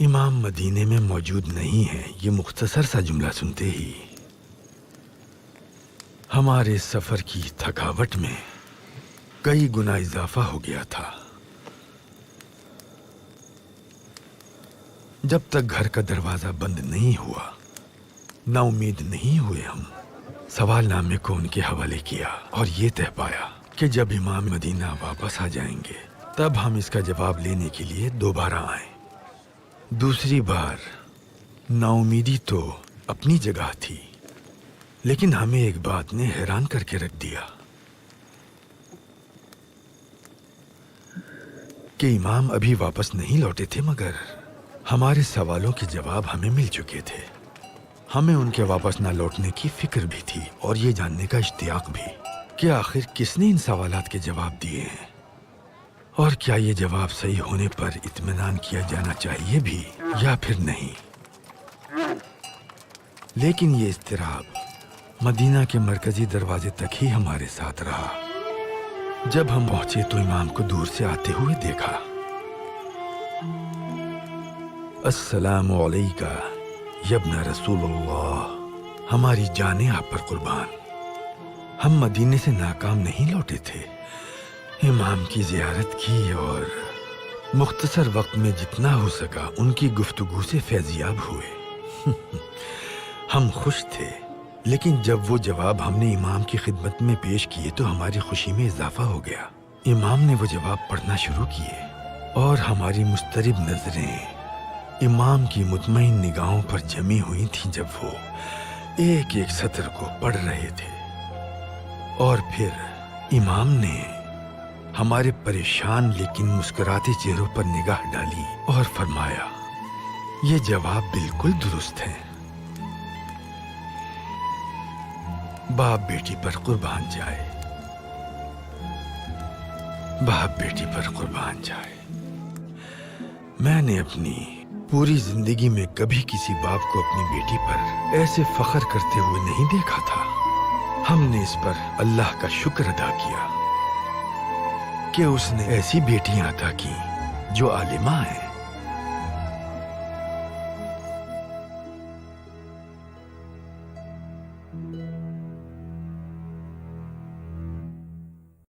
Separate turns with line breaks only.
امام مدینے میں موجود نہیں ہے، یہ مختصر سا جملہ سنتے ہی ہمارے سفر کی تھکاوٹ میں کئی گنا اضافہ ہو گیا تھا۔ جب تک گھر کا دروازہ بند نہیں ہوا، نا امید نہیں ہوئے، ہم سوال نامے کو ان کے حوالے کیا اور یہ طے پایا کہ جب امام مدینہ واپس آ جائیں گے تب ہم اس کا جواب لینے کے لیے دوبارہ آئیں۔ دوسری بار نا امیدی تو اپنی جگہ تھی، لیکن ہمیں ایک بات نے حیران کر کے رکھ دیا کہ امام ابھی واپس نہیں لوٹے تھے، مگر ہمارے سوالوں کے جواب ہمیں مل چکے تھے۔ ہمیں ان کے واپس نہ لوٹنے کی فکر بھی تھی اور یہ جاننے کا اشتیاق بھی کہ آخر کس نے ان سوالات کے جواب دیے ہیں، اور کیا یہ جواب صحیح ہونے پر اطمینان کیا جانا چاہیے بھی یا پھر نہیں۔ لیکن یہ اضطراب مدینہ کے مرکزی دروازے تک ہی ہمارے ساتھ رہا۔ جب ہم پہنچے تو امام کو دور سے آتے ہوئے دیکھا۔ السلام علیکہ یا ابن رسول اللہ، ہماری جانیں آپ پر قربان۔ ہم مدینے سے ناکام نہیں لوٹے تھے، امام کی زیارت کی اور مختصر وقت میں جتنا ہو سکا ان کی گفتگو سے فیضیاب ہوئے۔ ہم خوش تھے، لیکن جب وہ جواب ہم نے امام کی خدمت میں پیش کیے تو ہماری خوشی میں اضافہ ہو گیا۔ امام نے وہ جواب پڑھنا شروع کیے اور ہماری مضطرب نظریں امام کی مطمئن نگاہوں پر جمی ہوئی تھیں جب وہ ایک ایک سطر کو پڑھ رہے تھے۔ اور پھر امام نے ہمارے پریشان لیکن مسکراتے چہروں پر نگاہ ڈالی اور فرمایا، یہ جواب بالکل درست ہے، باپ بیٹی پر قربان جائے، باپ بیٹی پر قربان جائے۔ میں نے اپنی پوری زندگی میں کبھی کسی باپ کو اپنی بیٹی پر ایسے فخر کرتے ہوئے نہیں دیکھا تھا۔ ہم نے اس پر اللہ کا شکر ادا کیا کہ اس نے ایسی بیٹیاں عطا کی جو عالمہ ہیں،